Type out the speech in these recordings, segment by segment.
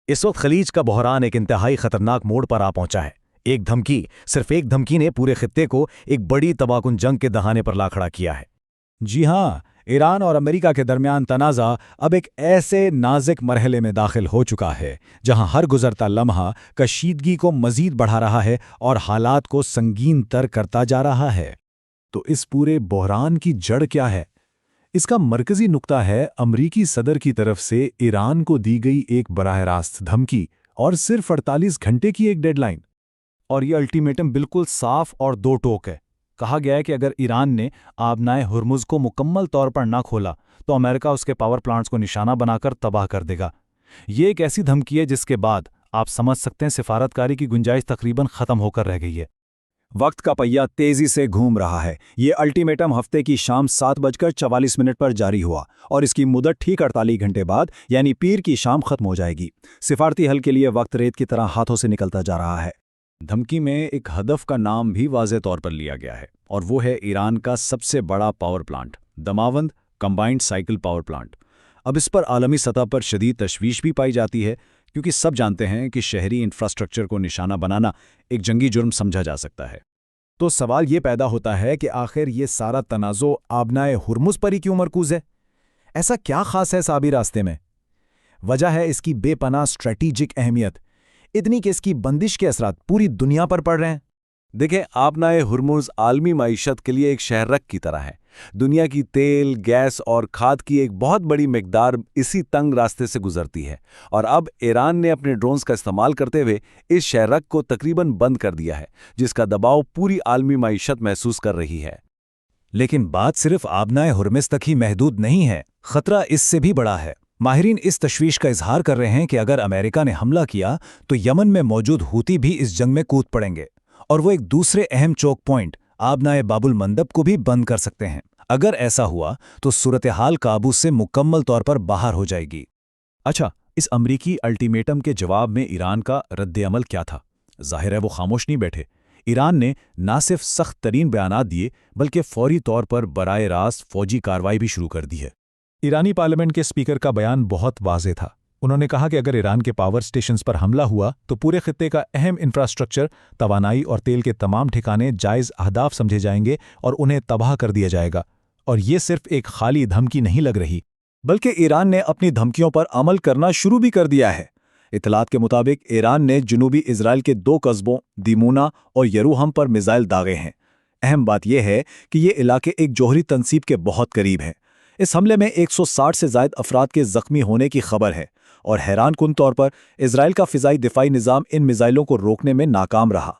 इस वक्त खलीज का बहरान एक इंतहाई खतरनाक मोड़ पर आ पहुंचा है। एक धमकी, सिर्फ एक धमकी ने पूरे खित्ते को एक बड़ी तबाहकुन जंग के दहाने पर ला खड़ा किया है। जी हाँ, ईरान और अमेरिका के दरमियान तनाज़ा अब एक ऐसे नाज़ुक मरहले में दाखिल हो चुका है जहां हर गुजरता लम्हा कशीदगी को मज़ीद बढ़ा रहा है और हालात को संगीन तर करता जा रहा है। तो इस पूरे बहरान की जड़ क्या है? इसका मरकज़ी नुक्ता है अमरीकी सदर की तरफ से ईरान को दी गई एक बराह रास्त धमकी और सिर्फ 48 घंटे की एक डेडलाइन। और ये अल्टीमेटम बिल्कुल साफ और दो टोक है। कहा गया है कि अगर ईरान ने आबनाए हुर्मुज़ को मुकम्मल तौर पर न खोला तो अमेरिका उसके पावर प्लांट्स को निशाना बनाकर तबाह कर देगा। ये एक ऐसी धमकी है जिसके बाद आप समझ सकते हैं सिफारतकारी की गुंजाइश तकरीबन ख़त्म होकर रह गई है। वक्त का पहिया तेजी से घूम रहा है। ये अल्टीमेटम हफ्ते की शाम 7:44 पर जारी हुआ और इसकी मुदत ठीक 48 घंटे बाद यानी पीर की शाम खत्म हो जाएगी। सिफारती हल के लिए वक्त रेत की तरह हाथों से निकलता जा रहा है। धमकी में एक हदफ का नाम भी वाज़े तौर पर लिया गया है और वो है ईरान का सबसे बड़ा power plant, Damavand combined cycle power plant. अब इस पर आलमी सतह पर शदीद तशवीश भी पाई जाती है क्योंकि सब जानते हैं कि शहरी इंफ्रास्ट्रक्चर को निशाना बनाना एक जंगी जुर्म समझा जा सकता है। तो सवाल ये पैदा होता है कि आखिर ये सारा तनाज़ो आबनाए हुर्मुज़ पर ही क्यों मरकूज़ है? ऐसा क्या खास है साबी रास्ते में? वजह है इसकी बेपनाह स्ट्रेटेजिक अहमियत, इतनी कि इसकी बंदिश के असरात पूरी दुनिया पर पड़ रहे हैं। देखें, आबनाए हुर्मुज़ आलमी मईशत के लिए एक शहरक की तरह है। दुनिया की तेल, गैस और खाद की एक बहुत बड़ी मिकदार इसी तंग रास्ते से गुजरती है और अब ईरान ने अपने ड्रोन्स का इस्तेमाल करते हुए इस शहरक को तकरीबन बंद कर दिया है, जिसका दबाव पूरी आलमी मईशत महसूस कर रही है। लेकिन बात सिर्फ आबनाए हुर्मुज़ तक ही महदूद नहीं है, खतरा इससे भी बड़ा है। माहिरीन इस तशवीश का इजहार कर रहे हैं कि अगर अमेरिका ने हमला किया तो यमन में मौजूद हूती भी इस जंग में कूद पड़ेंगे और वो एक दूसरे अहम चौक पॉइंट आबनाए बाबुल मंदब को भी बंद कर सकते हैं। अगर ऐसा हुआ तो सूरत हाल काबू से मुकम्मल तौर पर बाहर हो जाएगी। अच्छा, इस अमरीकी अल्टीमेटम के जवाब में ईरान का रद्द-ए-अमल क्या था? जाहिर है वो खामोश नहीं बैठे। ईरान ने ना सिर्फ सख्त तरीन बयानात दिए बल्कि फौरी तौर पर बराए रास्त फौजी कार्रवाई भी शुरू कर दी है। ईरानी पार्लियामेंट के स्पीकर का बयान बहुत वाज़ेह था। उन्होंने कहा कि अगर ईरान के पावर स्टेशंस पर हमला हुआ तो पूरे खित्ते का अहम इंफ्रास्ट्रक्चर, तवानाई और तेल के तमाम ठिकाने जायज़ अहदाफ समझे जाएंगे और उन्हें तबाह कर दिया जाएगा। और ये सिर्फ एक खाली धमकी नहीं लग रही, बल्कि ईरान ने अपनी धमकियों पर अमल करना शुरू भी कर दिया है। इतलात के मुताबिक ईरान ने जनूबी इजराइल के 2 कस्बों दिमूना और यरूहम पर मिसाइल दागे हैं। अहम बात यह है कि ये इलाके एक जौहरी तंसीब के बहुत करीब हैं। इस हमले में 160 से ज़ायद अफराद के ज़ख्मी होने की खबर है और हैरानकुन तौर पर इजराइल का फ़िज़ाई दिफाई निज़ाम इन मिसाइलों को रोकने में नाकाम रहा।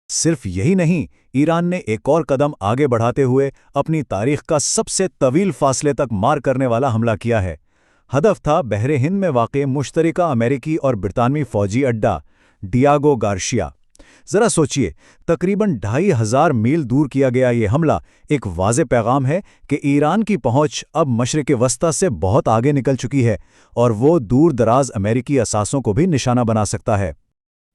सिर्फ यही नहीं, ईरान ने एक और कदम आगे बढ़ाते हुए अपनी तारीख का सबसे तवील फासले तक मार करने वाला हमला किया है। हदफ था बहरे हिंद में वाक़ मुश्तरका अमेरिकी और ब्रितानवी फ़ौजी अड्डा डियागो गार्शिया। ज़रा सोचिए, तकरीबन 2500 मील दूर किया गया ये हमला एक वाज़े पैगाम है कि ईरान की पहुंच अब मशरिक़ वस्ता से बहुत आगे निकल चुकी है और वो दूर दराज अमेरिकी असासों को भी निशाना बना सकता है।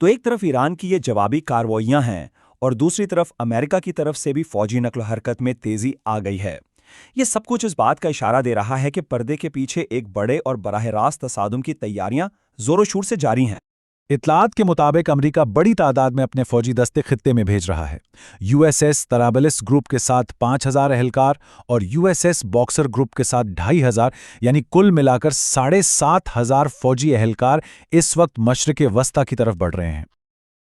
तो एक तरफ ईरान की ये जवाबी कार्रवाइयां हैं और दूसरी तरफ अमेरिका की तरफ से भी फौजी नकल हरकत में तेजी आ गई है। ये सब कुछ इस बात का इशारा दे रहा है कि पर्दे के पीछे एक बड़े और बराह रास्त तसादुम की तैयारियां जोरों शोर से जारी हैं। इतलात के मुताबिक अमेरिका बड़ी तादाद में अपने फौजी दस्ते खित्ते में भेज रहा है। यूएसएस तराबलिस ग्रुप के साथ 5000 अहलकार और यूएसएस बॉक्सर ग्रुप के साथ 2500, यानी कुल मिलाकर 7500 फौजी अहलकार इस वक्त मशरिक़ वस्ता की तरफ बढ़ रहे हैं।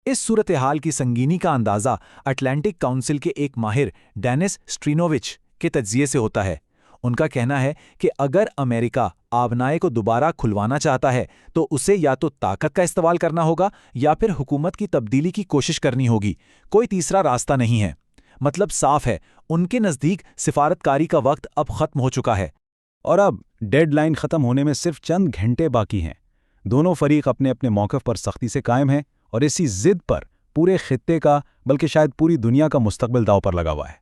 इस सूरत हाल की संगीनी का अंदाज़ा अटलांटिक काउंसिल के एक माहिर डेनिस स्ट्रीनोविच के तज्ज़िये से होता है। उनका कहना है कि अगर अमेरिका आबनाए को दोबारा खुलवाना चाहता है तो उसे या तो ताकत का इस्तेमाल करना होगा या फिर हुकूमत की तब्दीली की कोशिश करनी होगी। कोई तीसरा रास्ता नहीं है। मतलब साफ है, उनके नज़दीक सिफारतकारी का वक्त अब ख़त्म हो चुका है और अब डेडलाइन ख़त्म होने में सिर्फ चंद घंटे बाकी हैं। दोनों फरीक अपने अपने मौक़िफ़ पर सख्ती से कायम हैं और इसी ज़िद पर पूरे खित्ते का बल्कि शायद पूरी दुनिया का मुस्तकबिल दांव पर लगा हुआ है।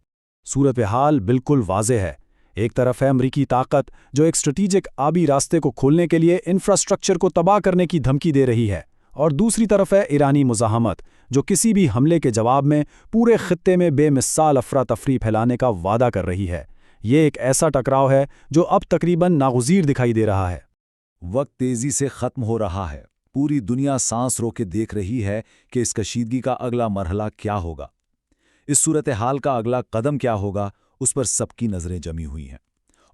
सूरत हाल बिल्कुल वाज़ेह है। एक तरफ है अमरीकी ताकत जो एक स्ट्रेटेजिक आबी रास्ते को खोलने के लिए इंफ्रास्ट्रक्चर को तबाह करने की धमकी दे रही है और दूसरी तरफ है ईरानी मुज़ाहमत जो किसी भी हमले के जवाब में पूरे खित्ते में बेमिसाल अफरा तफरी फैलाने का वादा कर रही है। ये एक ऐसा टकराव है जो अब तकरीबन नागुज़ीर दिखाई दे रहा है। वक्त तेज़ी से ख़त्म हो रहा है। पूरी दुनिया सांस रोके देख रही है कि इस कशीदगी का अगला मरहला क्या होगा, इस सूरत हाल का अगला कदम क्या होगा, उस पर सबकी नज़रें जमी हुई हैं।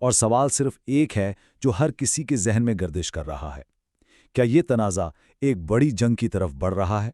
और सवाल सिर्फ एक है जो हर किसी के जहन में गर्दिश कर रहा है, क्या ये तनाज़ा एक बड़ी जंग की तरफ बढ़ रहा है?